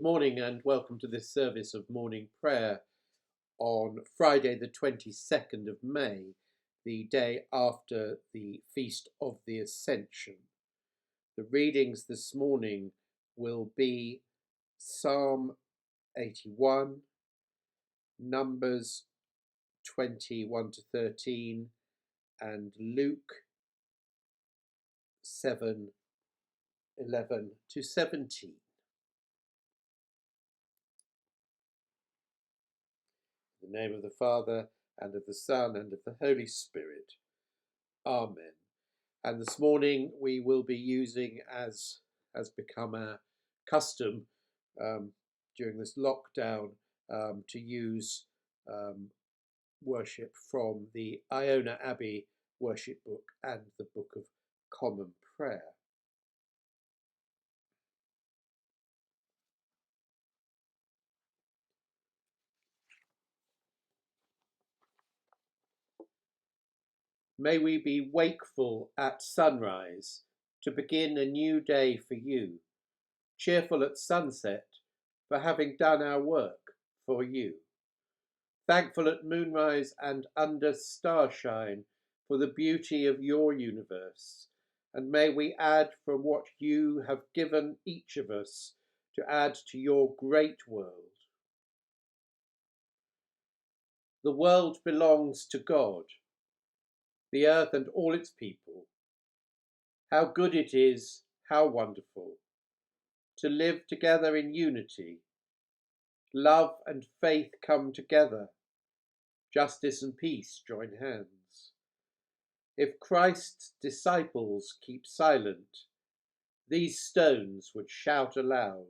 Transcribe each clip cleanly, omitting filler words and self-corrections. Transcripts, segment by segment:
Morning and welcome to this service of morning prayer on Friday the 22nd of May, the day after the Feast of the Ascension. The readings this morning will be Psalm 81, Numbers 21 to 13 and Luke 7:11 to 17. In the name of the Father, and of the Son, and of the Holy Spirit. Amen. And this morning we will be using, as has become our custom during this lockdown, to use worship from the Iona Abbey worship book and the Book of Common Prayer. May we be wakeful at sunrise to begin a new day for you, cheerful at sunset for having done our work for you, thankful at moonrise and under starshine for the beauty of your universe, and may we add from what you have given each of us to add to your great world. The world belongs to God, the earth and all its people. How good it is, how wonderful, to live together in unity. Love and faith come together. Justice and peace join hands. If Christ's disciples keep silent, these stones would shout aloud.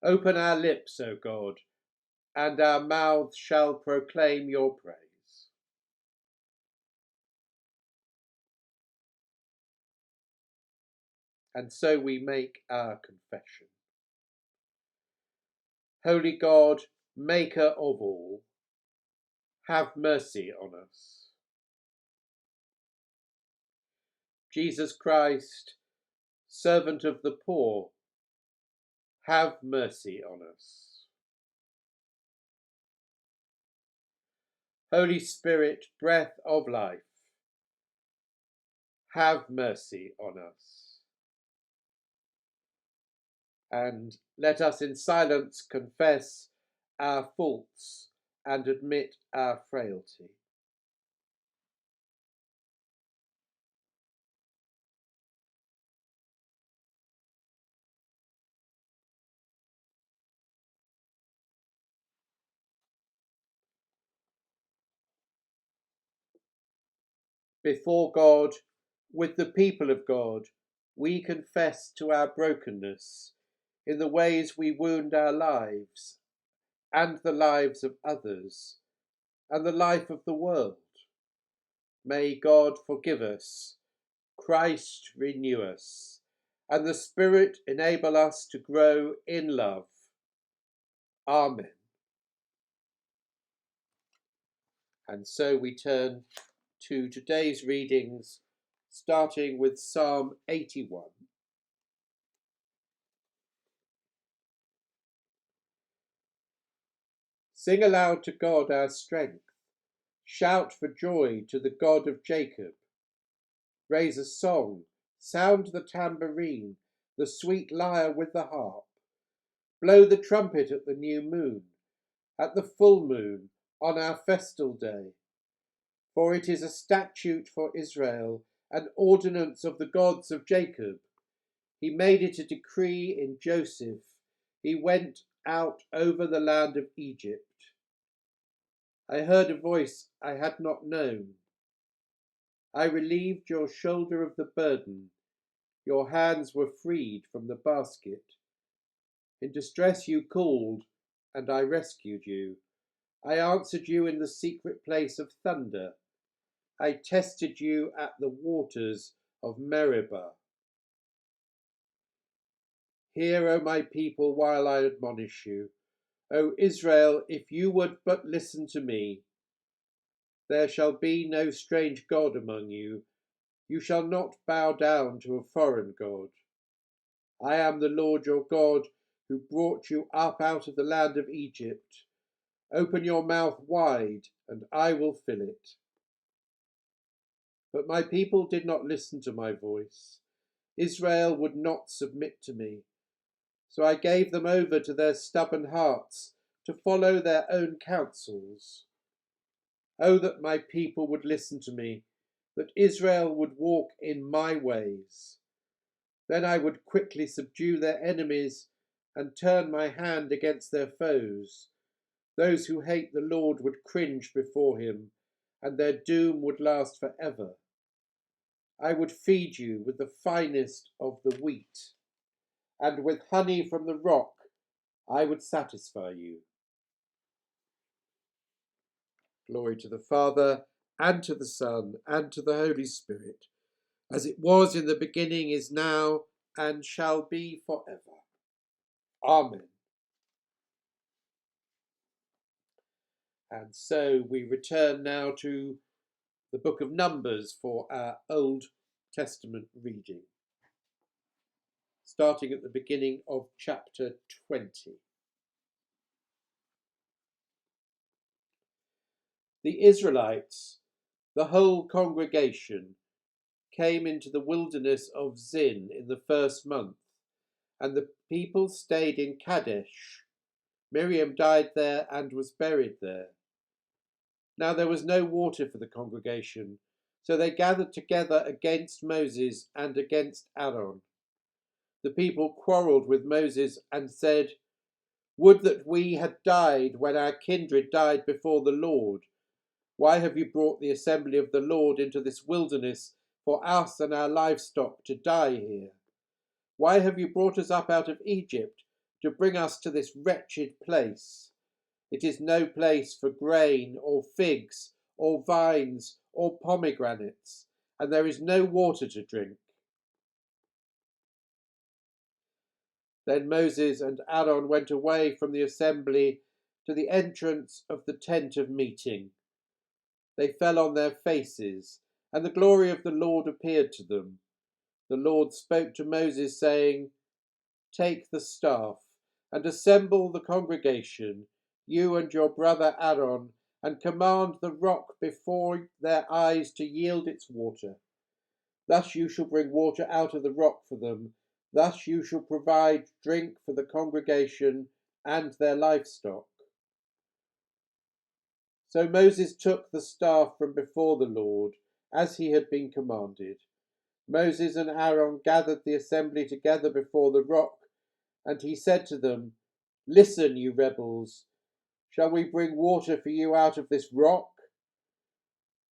Open our lips, O God, and our mouths shall proclaim your praise. And so we make our confession. Holy God, maker of all, have mercy on us. Jesus Christ, servant of the poor, have mercy on us. Holy Spirit, breath of life, have mercy on us. And let us in silence confess our faults and admit our frailty. Before God, with the people of God, we confess to our brokenness in the ways we wound our lives and the lives of others and the life of the world. May God forgive us, Christ renew us, and the Spirit enable us to grow in love. Amen. And so we turn to today's readings, starting with Psalm 81. Sing aloud to God our strength. Shout for joy to the God of Jacob. Raise a song, sound the tambourine, the sweet lyre with the harp. Blow the trumpet at the new moon, at the full moon, on our festal day. For it is a statute for Israel, an ordinance of the gods of Jacob. He made it a decree in Joseph. He went out over the land of Egypt. I heard a voice I had not known. I relieved your shoulder of the burden. Your hands were freed from the basket. In distress you called, and I rescued you. I answered you in the secret place of thunder. I tested you at the waters of Meribah. Hear, O my people, while I admonish you. O Israel, if you would but listen to me. There shall be no strange god among you. You shall not bow down to a foreign god. I am the Lord your God, who brought you up out of the land of Egypt. Open your mouth wide, and I will fill it. But my people did not listen to my voice. Israel would not submit to me. So I gave them over to their stubborn hearts to follow their own counsels. Oh, that my people would listen to me, that Israel would walk in my ways. Then I would quickly subdue their enemies and turn my hand against their foes. Those who hate the Lord would cringe before him, and their doom would last forever. I would feed you with the finest of the wheat, and with honey from the rock I would satisfy you. Glory to the Father, and to the Son, and to the Holy Spirit, as it was in the beginning, is now, and shall be forever. Amen. And so we return now to the book of Numbers for our Old Testament reading, starting at the beginning of chapter 20. The Israelites, the whole congregation, came into the wilderness of Zin in the first month, and the people stayed in Kadesh. Miriam died there and was buried there. Now there was no water for the congregation, so they gathered together against Moses and against Aaron. The people quarrelled with Moses and said, "Would that we had died when our kindred died before the Lord. Why have you brought the assembly of the Lord into this wilderness for us and our livestock to die here? Why have you brought us up out of Egypt to bring us to this wretched place? It is no place for grain or figs or vines or pomegranates, and there is no water to drink." Then Moses and Aaron went away from the assembly to the entrance of the tent of meeting. They fell on their faces, and the glory of the Lord appeared to them. The Lord spoke to Moses, saying, "Take the staff and assemble the congregation, you and your brother Aaron, and command the rock before their eyes to yield its water. Thus you shall bring water out of the rock for them. Thus you shall provide drink for the congregation and their livestock." So Moses took the staff from before the Lord, as he had been commanded. Moses and Aaron gathered the assembly together before the rock, and he said to them, "Listen, you rebels, shall we bring water for you out of this rock?"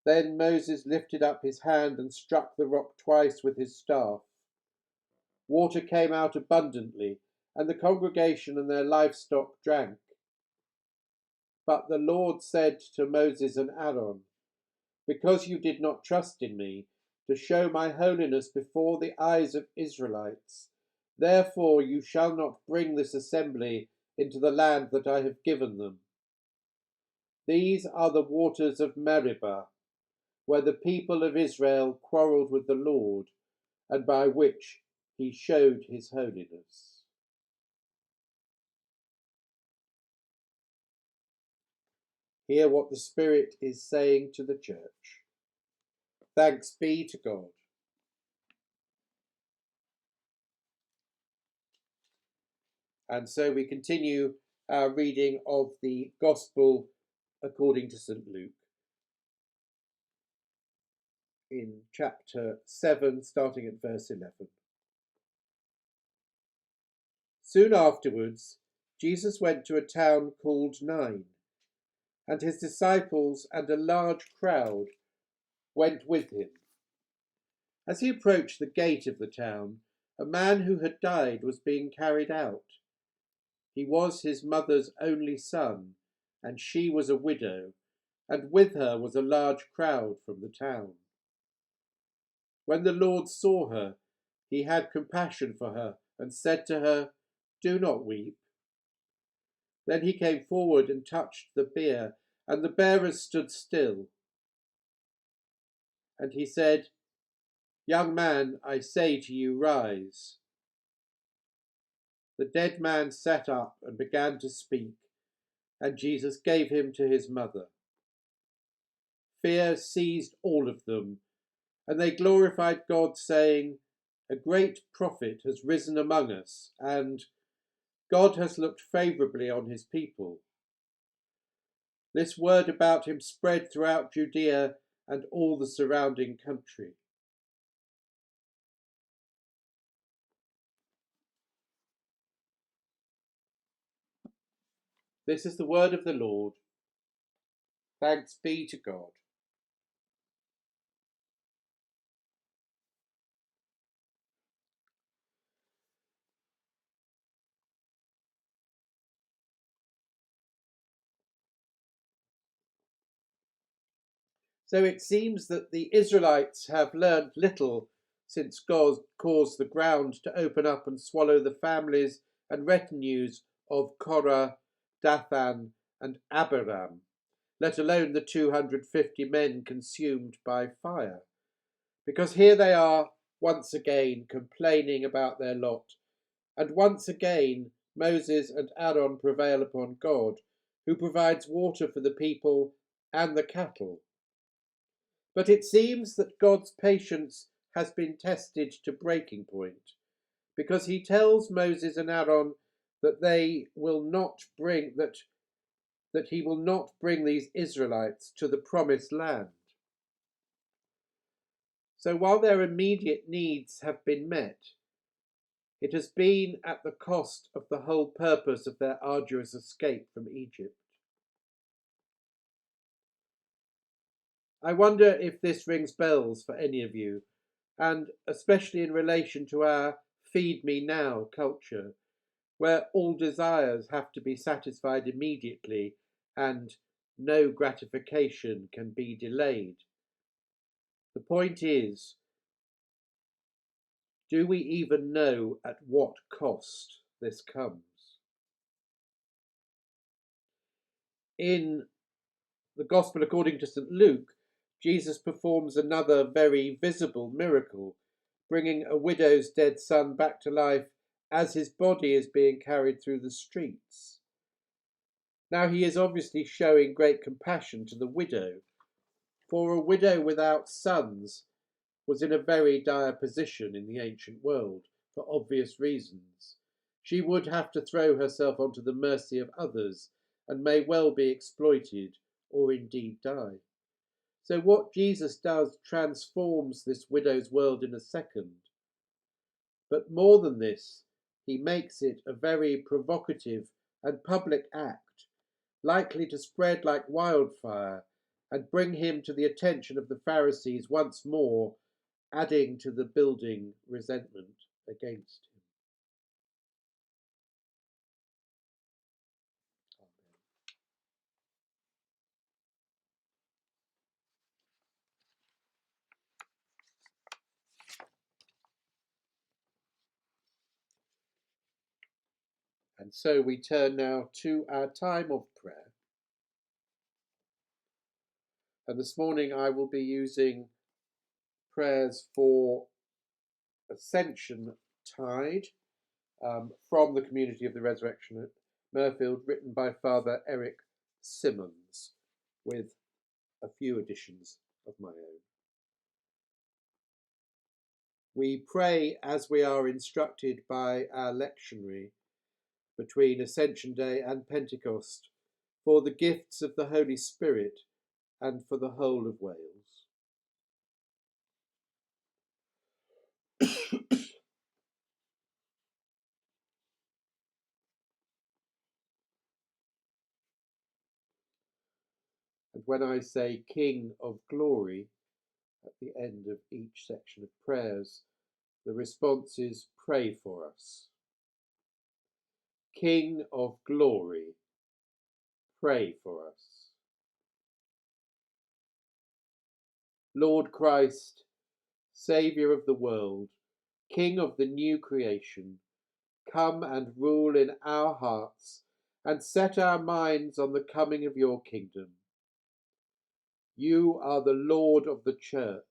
Then Moses lifted up his hand and struck the rock twice with his staff. Water came out abundantly, and the congregation and their livestock drank. But the Lord said to Moses and Aaron, "Because you did not trust in me to show my holiness before the eyes of Israelites, therefore you shall not bring this assembly into the land that I have given them. These are the waters of Meribah, where the people of Israel quarrelled with the Lord, and by which he showed his holiness." Hear what the Spirit is saying to the church. Thanks be to God. And so we continue our reading of the Gospel according to St. Luke in chapter 7, starting at verse 11. Soon afterwards, Jesus went to a town called Nain, and his disciples and a large crowd went with him. As he approached the gate of the town, a man who had died was being carried out. He was his mother's only son, and she was a widow, and with her was a large crowd from the town. When the Lord saw her, he had compassion for her and said to her, "Do not weep." Then he came forward and touched the bier, and the bearers stood still. And he said, "Young man, I say to you, rise." The dead man sat up and began to speak, and Jesus gave him to his mother. Fear seized all of them, and they glorified God, saying, "A great prophet has risen among us, and God has looked favourably on his people." This word about him spread throughout Judea and all the surrounding country. This is the word of the Lord. Thanks be to God. So it seems that the Israelites have learned little since God caused the ground to open up and swallow the families and retinues of Korah, Dathan, and Abiram, let alone the 250 men consumed by fire. Because here they are once again complaining about their lot, and once again Moses and Aaron prevail upon God, who provides water for the people and the cattle. But it seems that God's patience has been tested to breaking point, because he tells Moses and Aaron that he will not bring these Israelites to the promised land. So while their immediate needs have been met, it has been at the cost of the whole purpose of their arduous escape from Egypt. I wonder if this rings bells for any of you, and especially in relation to our feed me now culture, where all desires have to be satisfied immediately and no gratification can be delayed. The point is, do we even know at what cost this comes? In the Gospel according to St. Luke, Jesus performs another very visible miracle, bringing a widow's dead son back to life as his body is being carried through the streets. Now he is obviously showing great compassion to the widow, for a widow without sons was in a very dire position in the ancient world, for obvious reasons. She would have to throw herself onto the mercy of others, and may well be exploited or indeed die. So what Jesus does transforms this widow's world in a second. But more than this, he makes it a very provocative and public act, likely to spread like wildfire and bring him to the attention of the Pharisees once more, adding to the building resentment against him. And so we turn now to our time of prayer. And this morning I will be using prayers for Ascension Tide from the Community of the Resurrection at Mirfield, written by Father Eric Simmons, with a few additions of my own. We pray as we are instructed by our lectionary between Ascension Day and Pentecost for the gifts of the Holy Spirit and for the whole of Wales. And when I say King of Glory at the end of each section of prayers, the response is pray for us. King of Glory, pray for us. Lord Christ, Saviour of the world, King of the new creation, come and rule in our hearts and set our minds on the coming of your kingdom. You are the Lord of the Church,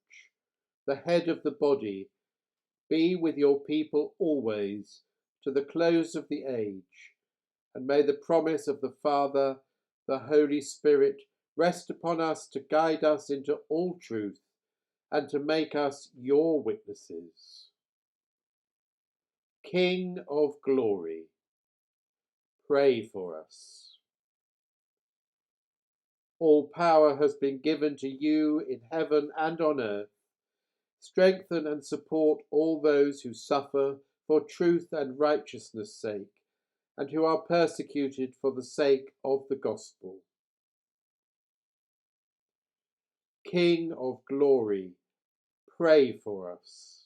the head of the body. Be with your people always, to the close of the age, and may the promise of the Father, the Holy Spirit, rest upon us to guide us into all truth and to make us your witnesses. King of glory, pray for us. All power has been given to you in heaven and on earth. Strengthen and support all those who suffer for truth and righteousness' sake, and who are persecuted for the sake of the gospel. King of glory, pray for us.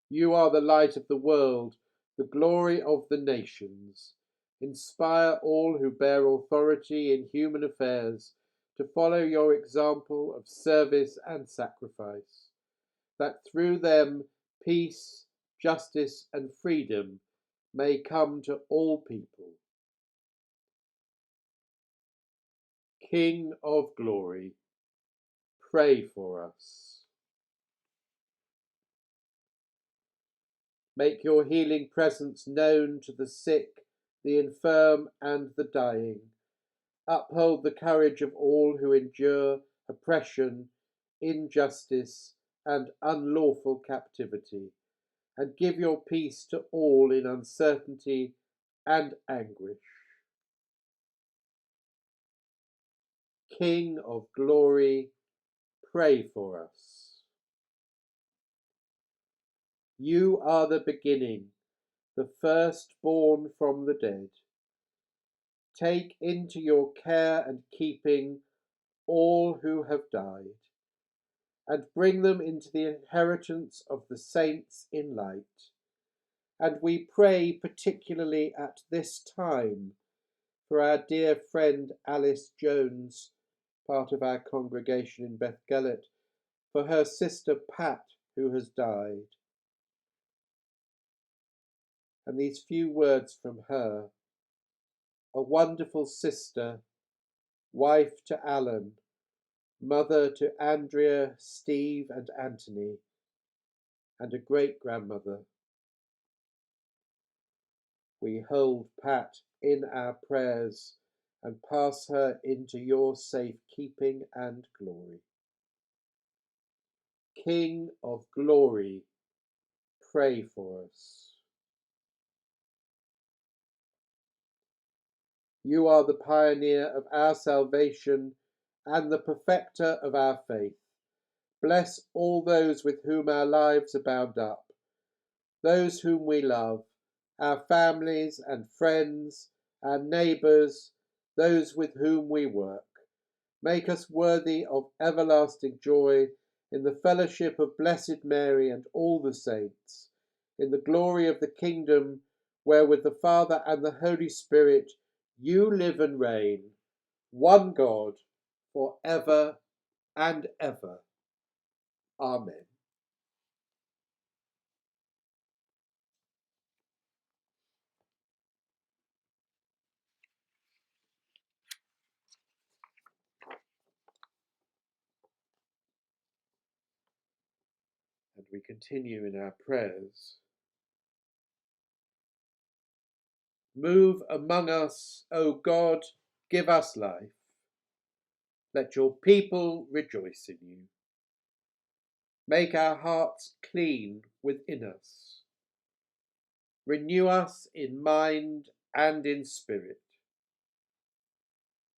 You are the light of the world, the glory of the nations. Inspire all who bear authority in human affairs to follow your example of service and sacrifice, that through them peace, justice, and freedom may come to all people. King of glory, pray for us. Make your healing presence known to the sick, the infirm, and the dying. Uphold the courage of all who endure oppression, injustice, and unlawful captivity, and give your peace to all in uncertainty and anguish. King of glory, pray for us. You are the beginning, the firstborn from the dead. Take into your care and keeping all who have died, and bring them into the inheritance of the saints in light. And we pray particularly at this time for our dear friend Alice Jones, part of our congregation in Bethgelert, for her sister Pat, who has died. And these few words from her: a wonderful sister, wife to Alan, mother to Andrea, Steve, and Anthony, and a great-grandmother. We hold Pat in our prayers and pass her into your safe keeping and glory. King of glory, pray for us. You are the pioneer of our salvation and the perfecter of our faith. Bless all those with whom our lives are bound up, those whom we love, our families and friends, our neighbours, those with whom we work. Make us worthy of everlasting joy in the fellowship of Blessed Mary and all the saints, in the glory of the kingdom where with the Father and the Holy Spirit you live and reign, one God, for ever and ever. Amen. And we continue in our prayers. Move among us, O God, give us life. Let your people rejoice in you. Make our hearts clean within us. Renew us in mind and in spirit.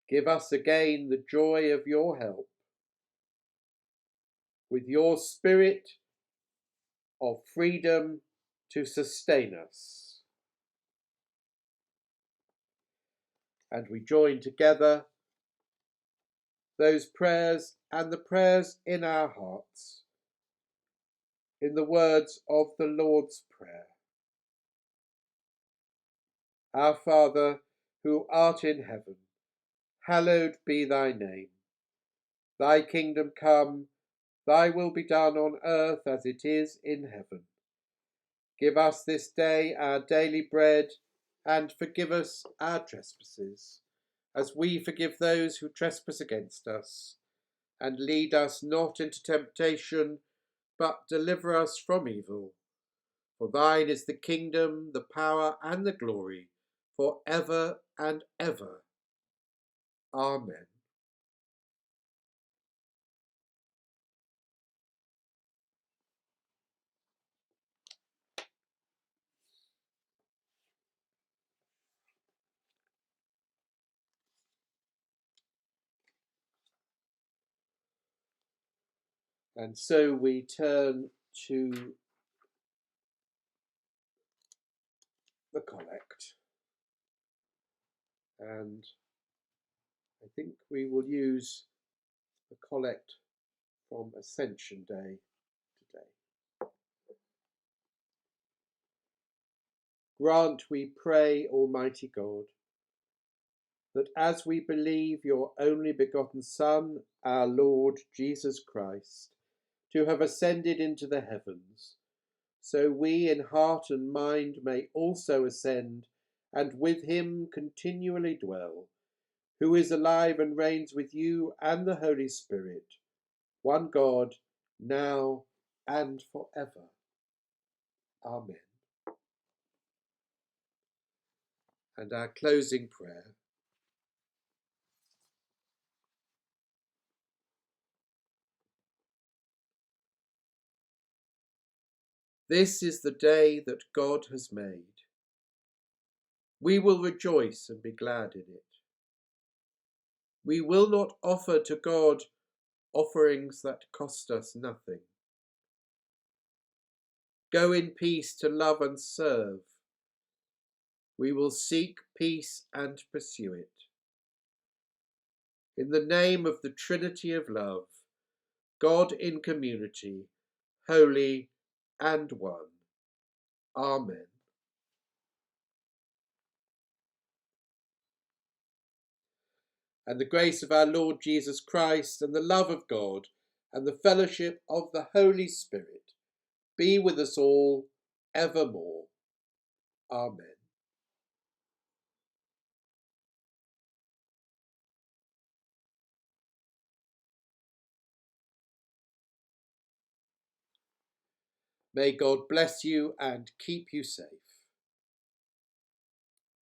Give us again the joy of your help. With your spirit of freedom to sustain us. And we join together those prayers and the prayers in our hearts in the words of the Lord's Prayer. Our Father, who art in heaven, hallowed be thy name. Thy kingdom come, thy will be done on earth as it is in heaven. Give us this day our daily bread, and forgive us our trespasses, as we forgive those who trespass against us. And lead us not into temptation, but deliver us from evil. For thine is the kingdom, the power, and the glory, for ever and ever. Amen. And so we turn to the collect. And I think we will use the collect from Ascension Day today. Grant, we pray, Almighty God, that as we believe your only begotten Son, our Lord Jesus Christ, to have ascended into the heavens, so we in heart and mind may also ascend and with him continually dwell, who is alive and reigns with you and the Holy Spirit, one God, now and forever. Amen. And our closing prayer. This is the day that God has made. We will rejoice and be glad in it. We will not offer to God offerings that cost us nothing. Go in peace to love and serve. We will seek peace and pursue it. In the name of the Trinity of love, God in community, holy and one. Amen. And the grace of our Lord Jesus Christ, and the love of God, and the fellowship of the Holy Spirit be with us all evermore. Amen. May God bless you and keep you safe.